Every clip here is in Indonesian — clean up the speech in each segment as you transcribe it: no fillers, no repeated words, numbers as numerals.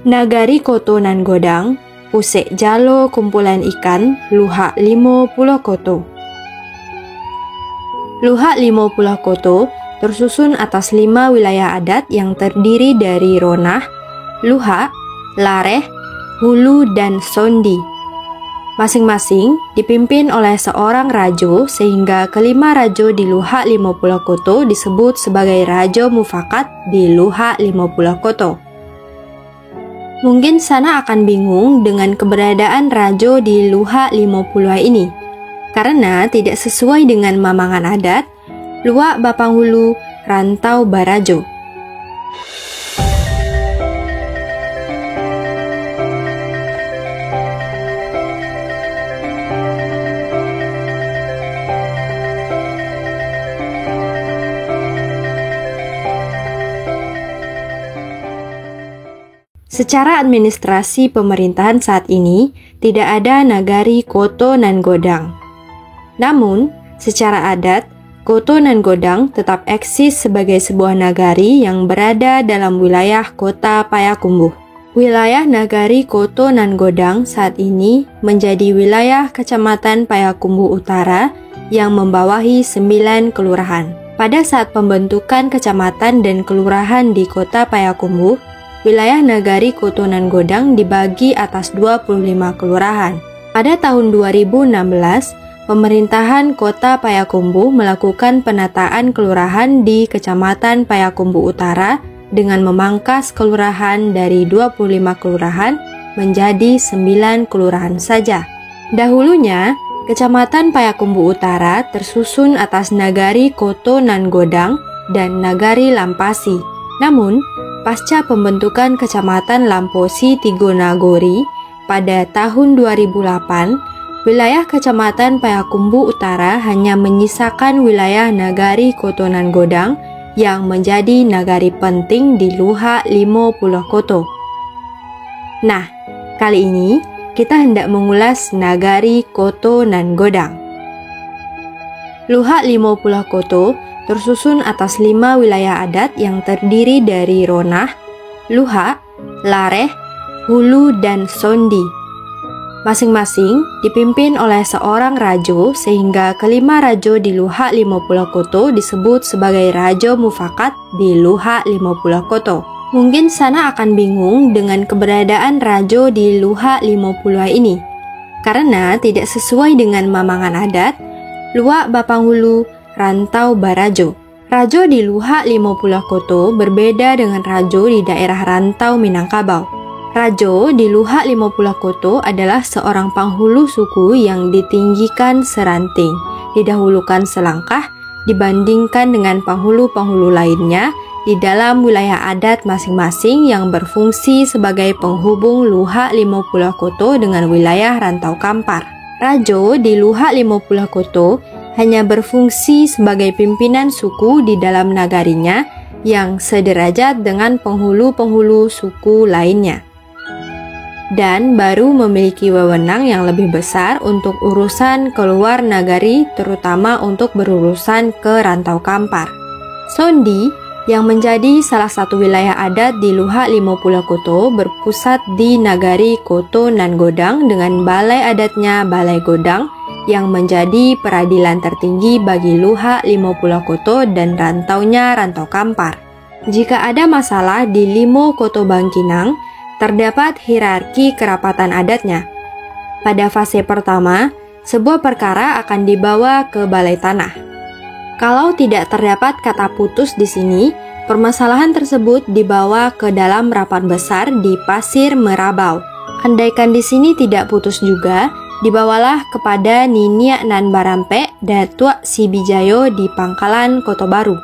Nagari Koto nan Godang, Pusek Jalo kumpulan ikan Luhak Limo Pulau Koto. Luhak Limo Pulau Koto tersusun atas 5 wilayah adat yang terdiri dari Ronah, Luhak, Lareh, Hulu, dan Sondi. Masing-masing dipimpin oleh seorang rajo sehingga kelima rajo di Luhak Limo Pulau Koto disebut sebagai Rajo Mufakat di Luhak Limo Pulau Koto. Mungkin sana akan bingung dengan keberadaan rajo di Luhak Limo Pulau ini, karena tidak sesuai dengan mamangan adat Luak Bapanghulu Rantau Barajo. Secara administrasi pemerintahan saat ini, tidak ada Nagari Koto nan Godang. Namun, secara adat, Koto nan Godang tetap eksis sebagai sebuah nagari yang berada dalam wilayah kota Payakumbuh. Wilayah Nagari Koto nan Godang saat ini menjadi wilayah Kecamatan Payakumbuh Utara yang membawahi 9 kelurahan. Pada saat pembentukan kecamatan dan kelurahan di kota Payakumbuh, wilayah Nagari Koto nan Godang dibagi atas 25 kelurahan. Pada tahun 2016, pemerintahan kota Payakumbuh melakukan penataan kelurahan di Kecamatan Payakumbuh Utara dengan memangkas kelurahan dari 25 kelurahan menjadi 9 kelurahan saja. Dahulunya, Kecamatan Payakumbuh Utara tersusun atas Nagari Koto nan Godang dan Nagari Lampasi. Namun, pasca pembentukan Kecamatan Lamposi Tigonagori pada tahun 2008, wilayah Kecamatan Payakumbuh Utara hanya menyisakan wilayah Nagari Koto nan Godang yang menjadi nagari penting di Luhak Limo Pulau Koto. Nah, kali ini kita hendak mengulas Nagari Koto nan Godang. Luhak Limo Pulau Koto tersusun atas 5 wilayah adat yang terdiri dari Ronah, Luhak, Lareh, Hulu, dan Sondi. Masing-masing dipimpin oleh seorang rajo sehingga kelima rajo di Luhak Limo Pulau Koto disebut sebagai Rajo Mufakat di Luhak Limo Pulau Koto. Mungkin sana akan bingung dengan keberadaan rajo di Luhak Limo Pulau ini, karena tidak sesuai dengan mamangan adat Luak Bapanghulu Rantau Barajo. Rajo di Luhak Limo Pulau Koto berbeda dengan rajo di daerah rantau Minangkabau. Rajo di Luhak Limo Pulau Koto adalah seorang penghulu suku yang ditinggikan seranting, didahulukan selangkah dibandingkan dengan penghulu-penghulu lainnya di dalam wilayah adat masing-masing yang berfungsi sebagai penghubung Luhak Limo Pulau Koto dengan wilayah Rantau Kampar. Rajo di Luhak Limo Pulau Koto hanya berfungsi sebagai pimpinan suku di dalam nagarinya yang sederajat dengan penghulu-penghulu suku lainnya, dan baru memiliki wewenang yang lebih besar untuk urusan keluar nagari, terutama untuk berurusan ke Rantau Kampar. Sondi, yang menjadi salah satu wilayah adat di Luhak Limo Pulau Koto, berpusat di Nagari Koto nan Godang dengan balai adatnya Balai Godang yang menjadi peradilan tertinggi bagi Luhak Limo Pulau Koto dan rantaunya Rantau Kampar. Jika ada masalah di Limo Koto Bangkinang, terdapat hierarki kerapatan adatnya. Pada fase pertama, sebuah perkara akan dibawa ke Balai Tanah. Kalau tidak terdapat kata putus di sini, permasalahan tersebut dibawa ke dalam rapat besar di Pasir Merabau. Andaikan di sini tidak putus juga, dibawalah kepada Niniak nan Barampe Datuk Sibijayo di Pangkalan Koto Baru.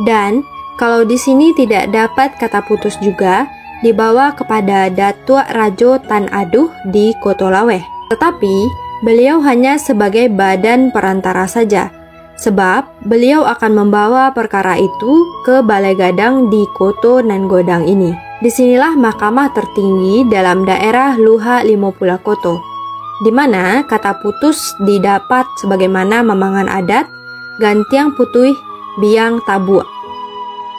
Dan kalau di sini tidak dapat kata putus juga, dibawa kepada Datuk Rajo Tan Aduh di Koto Laweh. Tetapi beliau hanya sebagai badan perantara saja, sebab beliau akan membawa perkara itu ke Balai Gadang di Koto nan Godang ini. Disinilah mahkamah tertinggi dalam daerah Luhak Limo Pulau Koto, di mana kata putus didapat sebagaimana mamangan adat Gantiang Putuih Biang Tabu.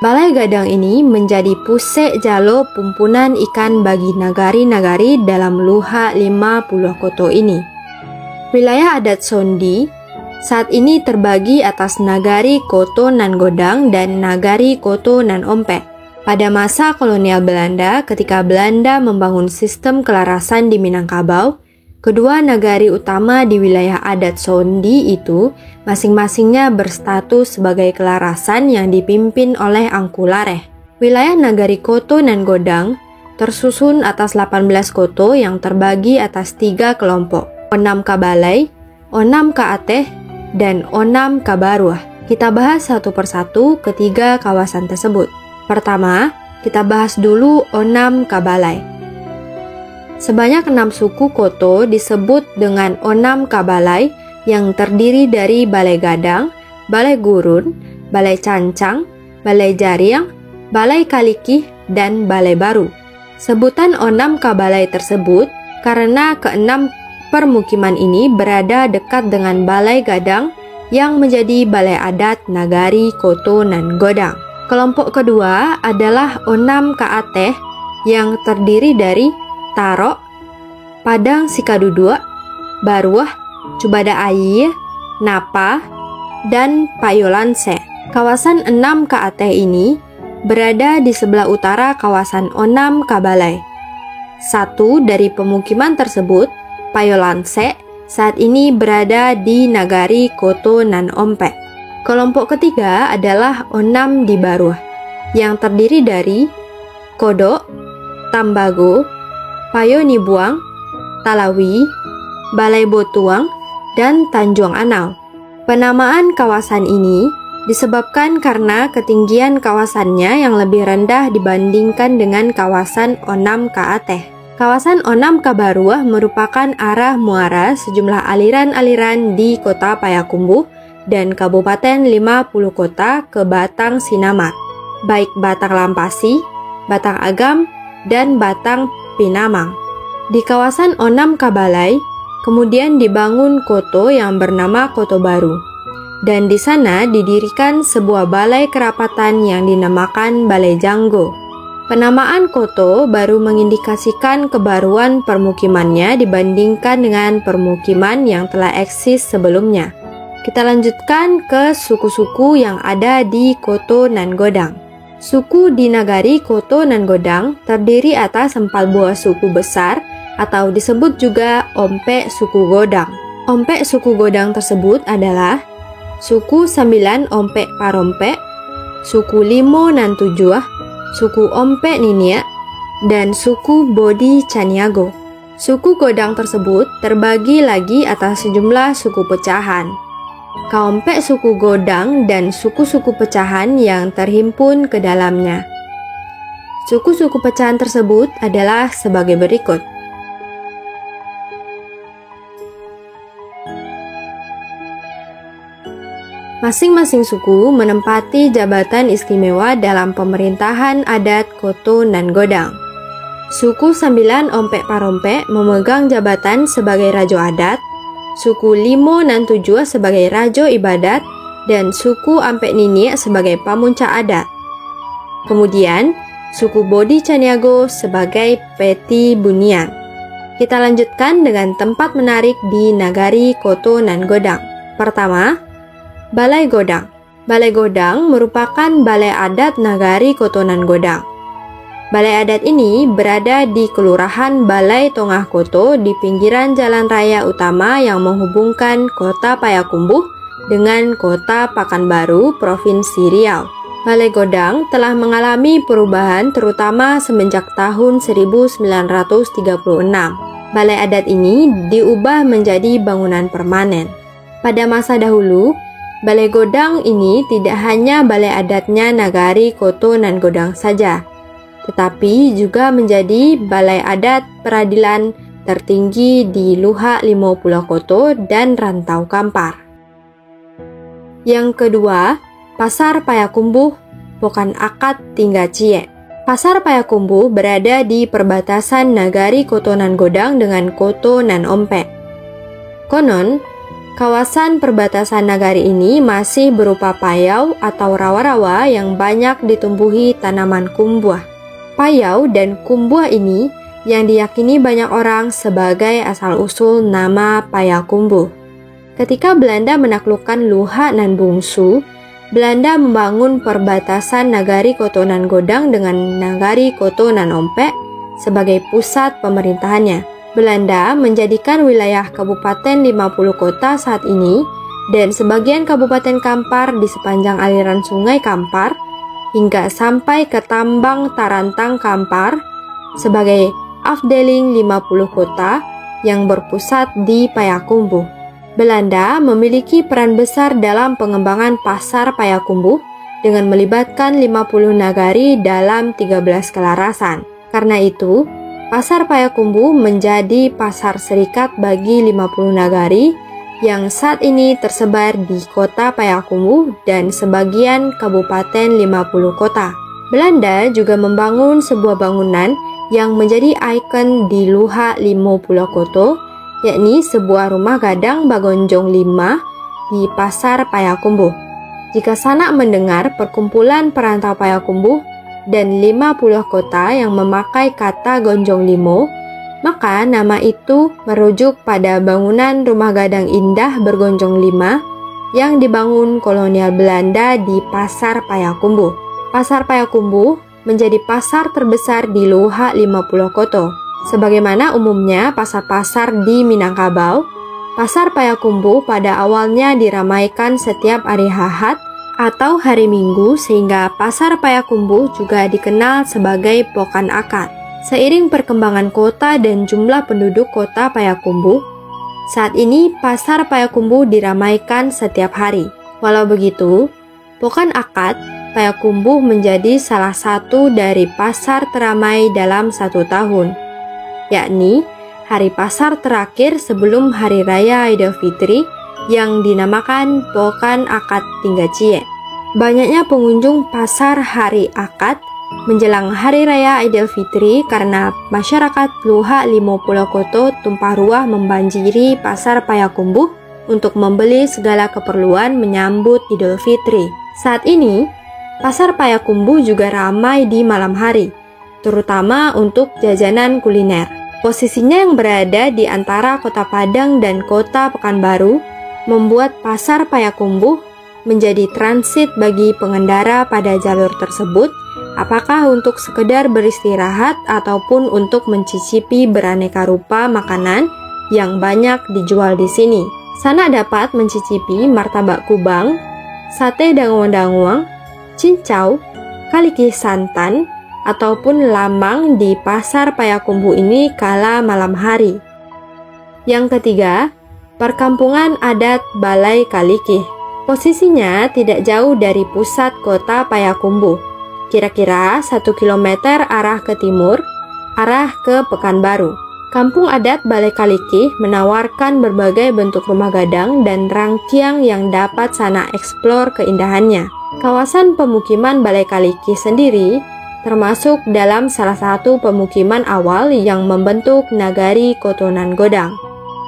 Balai Gadang ini menjadi pusat jalo pumpunan ikan bagi nagari-nagari dalam Luha 50 koto ini. Wilayah adat Sondi saat ini terbagi atas Nagari Koto Nan Godang dan Nagari Koto Nan Ompek. Pada masa kolonial Belanda, ketika Belanda membangun sistem kelarasan di Minangkabau, kedua nagari utama di wilayah adat Sondi itu masing-masingnya berstatus sebagai kelarasan yang dipimpin oleh Angku Lareh. Wilayah Nagari Koto Nan Godang tersusun atas 18 koto yang terbagi atas 3 kelompok, Onam Kabalai, Onam Kaateh, dan Onam Kabaruah. Kita bahas satu persatu ketiga kawasan tersebut. Pertama, kita bahas dulu Onam Kabalai. Sebanyak 6 suku koto disebut dengan Onam Kabalai yang terdiri dari Balai Gadang, Balai Gurun, Balai Cancang, Balai Jariang, Balai Kalikih, dan Balai Baru. Sebutan Onam Kabalai tersebut karena keenam permukiman ini berada dekat dengan Balai Gadang yang menjadi balai adat Nagari Koto Nan Godang. Kelompok kedua adalah Onam Kaateh yang terdiri dari Tarok, Padang Sikadudua, Baruah, Cubada Air, Napa, dan Payolanse. Kawasan 6 Kaateh ini berada di sebelah utara kawasan Onam Kabalai. Satu dari pemukiman tersebut, Payolanse, saat ini berada di Nagari Koto Nan Ompek. Kelompok ketiga adalah Onam di Baruah, yang terdiri dari Kodok, Tambago, Payonibuang, Talawi, Balai Botuang, dan Tanjung Anau. Penamaan kawasan ini disebabkan karena ketinggian kawasannya yang lebih rendah dibandingkan dengan kawasan Onam Kaateh. Kawasan Onam Kabaruah merupakan arah muara sejumlah aliran-aliran di kota Payakumbuh dan Kabupaten 50 kota ke Batang Sinamat, baik Batang Lampasi, Batang Agam, dan Batang Pinamang. Di kawasan Onam Kabalai, kemudian dibangun koto yang bernama Koto Baru, dan di sana didirikan sebuah balai kerapatan yang dinamakan Balai Janggo. Penamaan koto baru mengindikasikan kebaruan permukimannya dibandingkan dengan permukiman yang telah eksis sebelumnya. Kita lanjutkan ke suku-suku yang ada di Koto Nan Godang. Suku di Nagari Koto Nan Godang terdiri atas 4 buah suku besar atau disebut juga Ompek Suku Godang. Ompek Suku Godang tersebut adalah Suku 9 Ompek Parompek, Suku 5 Nan Tujuah, Suku Ompek Niniak, dan Suku Bodi Caniago. Suku Godang tersebut terbagi lagi atas sejumlah suku pecahan. Kaompek suku Godang dan suku-suku pecahan yang terhimpun ke dalamnya. Suku-suku pecahan tersebut adalah sebagai berikut. Masing-masing suku menempati jabatan istimewa dalam pemerintahan adat Koto Nan Godang. Suku 9 Ompek Parompek memegang jabatan sebagai Rajo Adat, suku 5 Nan Tujuh sebagai Rajo Ibadat, dan suku Ampek Niniak sebagai Pamunca Adat. Kemudian, suku Bodi Caniago sebagai Peti Bunian. Kita lanjutkan dengan tempat menarik di Nagari Koto Nan Godang. Pertama, Balai Godang. Balai Godang merupakan balai adat Nagari Koto Nan Godang. Balai adat ini berada di Kelurahan Balai Tongah Koto di pinggiran jalan raya utama yang menghubungkan kota Payakumbuh dengan kota Pakanbaru, Provinsi Riau. Balai Godang telah mengalami perubahan terutama semenjak tahun 1936. Balai adat ini diubah menjadi bangunan permanen. Pada masa dahulu, Balai Godang ini tidak hanya balai adatnya Nagari Koto Nan Godang saja, tetapi juga menjadi balai adat peradilan tertinggi di Luha 50 Koto dan Rantau Kampar. Yang kedua, Pasar Payakumbuh, Pokan Akat Tingga Cie. Pasar Payakumbuh berada di perbatasan Nagari Koto Nan Godang dengan Koto Nan Ompek. Konon, Kawasan perbatasan nagari ini masih berupa payau atau rawa-rawa yang banyak ditumbuhi tanaman kumbuah. Payau dan kumbuah ini yang diyakini banyak orang sebagai asal-usul nama Payakumbuh. Ketika Belanda menaklukkan Luha nan Bungsu, Belanda membangun perbatasan Nagari Koto nan Godang dengan Nagari Koto nan Ompek sebagai pusat pemerintahannya. Belanda menjadikan wilayah Kabupaten 50 kota saat ini dan sebagian Kabupaten Kampar di sepanjang aliran Sungai Kampar hingga sampai ke Tambang Tarantang Kampar sebagai afdeling 50 kota yang berpusat di Payakumbuh. Belanda memiliki peran besar dalam pengembangan pasar Payakumbuh dengan melibatkan 50 nagari dalam 13 kelarasan. Karena itu, pasar Payakumbuh menjadi pasar serikat bagi 50 nagari yang saat ini tersebar di kota Payakumbuh dan sebagian kabupaten 50 kota. Belanda juga membangun sebuah bangunan yang menjadi ikon di Luha Limo Pulau Koto, yakni sebuah rumah gadang Bagonjong 5 di pasar Payakumbuh. Jika sanak mendengar perkumpulan perantau Payakumbuh dan 50 kota yang memakai kata Gonjong Limo, maka nama itu merujuk pada bangunan rumah gadang indah bergonjong 5 yang dibangun kolonial Belanda di pasar Payakumbuh. Pasar Payakumbuh menjadi pasar terbesar di Luha 50 Koto. Sebagaimana umumnya pasar-pasar di Minangkabau, pasar Payakumbuh pada awalnya diramaikan setiap hari Ahad atau hari Minggu sehingga pasar Payakumbuh juga dikenal sebagai Pokan Akad. Seiring perkembangan kota dan jumlah penduduk kota Payakumbuh, saat ini pasar Payakumbuh diramaikan setiap hari. Walau begitu, Pokan Akad Payakumbuh menjadi salah satu dari pasar teramai dalam satu tahun, yakni hari pasar terakhir sebelum Hari Raya Idul Fitri yang dinamakan Pokan Akad Tinggacie. Banyaknya pengunjung pasar hari Akad menjelang Hari Raya Idul Fitri karena masyarakat Luha Limo Pulau Koto tumpah ruah membanjiri pasar Payakumbuh untuk membeli segala keperluan menyambut Idul Fitri. Saat ini, pasar Payakumbuh juga ramai di malam hari, terutama untuk jajanan kuliner. Posisinya yang berada di antara Kota Padang dan Kota Pekanbaru membuat pasar Payakumbuh menjadi transit bagi pengendara pada jalur tersebut, apakah untuk sekedar beristirahat ataupun untuk mencicipi beraneka rupa makanan yang banyak dijual di sini. Sanak dapat mencicipi martabak kubang, sate danguang-danguang, cincau, kaliki santan, ataupun lamang di pasar Payakumbuh ini kala malam hari. Yang ketiga, perkampungan adat Balai Kalikih. Posisinya tidak jauh dari pusat kota Payakumbuh, kira-kira 1 km arah ke timur, arah ke Pekanbaru. Kampung adat Balai Kalikih menawarkan berbagai bentuk rumah gadang dan rangkiang yang dapat Sanak eksplor keindahannya. Kawasan pemukiman Balai Kalikih sendiri termasuk dalam salah satu pemukiman awal yang membentuk Nagari Koto nan Godang.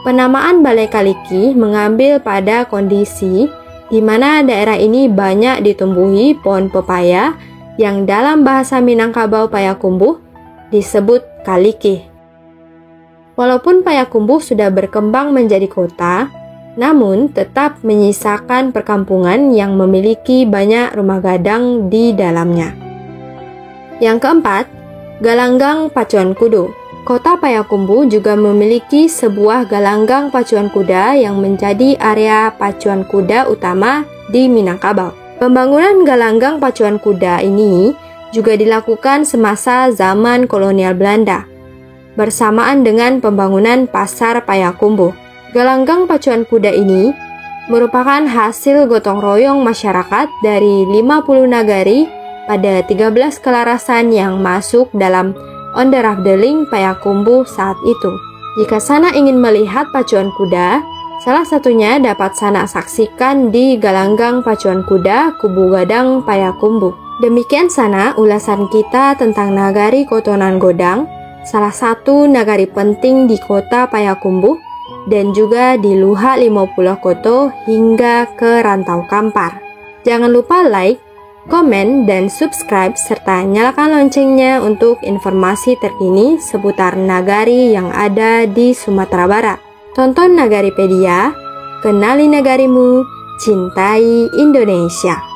Penamaan Balai Kalikih mengambil pada kondisi di mana daerah ini banyak ditumbuhi pohon pepaya yang dalam bahasa Minangkabau Payakumbuh disebut Kalikih. Walaupun Payakumbuh sudah berkembang menjadi kota, namun tetap menyisakan perkampungan yang memiliki banyak rumah gadang di dalamnya. Yang keempat, Galanggang Pacuan Kudu. Kota Payakumbuh juga memiliki sebuah galanggang pacuan kuda yang menjadi area pacuan kuda utama di Minangkabau. Pembangunan galanggang pacuan kuda ini juga dilakukan semasa zaman kolonial Belanda, bersamaan dengan pembangunan pasar Payakumbuh. Galanggang pacuan kuda ini merupakan hasil gotong royong masyarakat dari 50 nagari pada 13 kelarasan yang masuk dalam Onderafdeling Payakumbuh saat itu. Jika Sanak ingin melihat pacuan kuda, salah satunya dapat Sanak saksikan di Galanggang Pacuan Kuda Kubu Gadang Payakumbuh. Demikian Sanak ulasan kita tentang Nagari Koto nan Godang, salah satu nagari penting di kota Payakumbuh dan juga di Luha Limo Pulau Koto hingga ke Rantau Kampar. Jangan lupa like, komen, dan subscribe serta nyalakan loncengnya untuk informasi terkini seputar nagari yang ada di Sumatera Barat. Tonton Nagaripedia, kenali nagarimu, cintai Indonesia.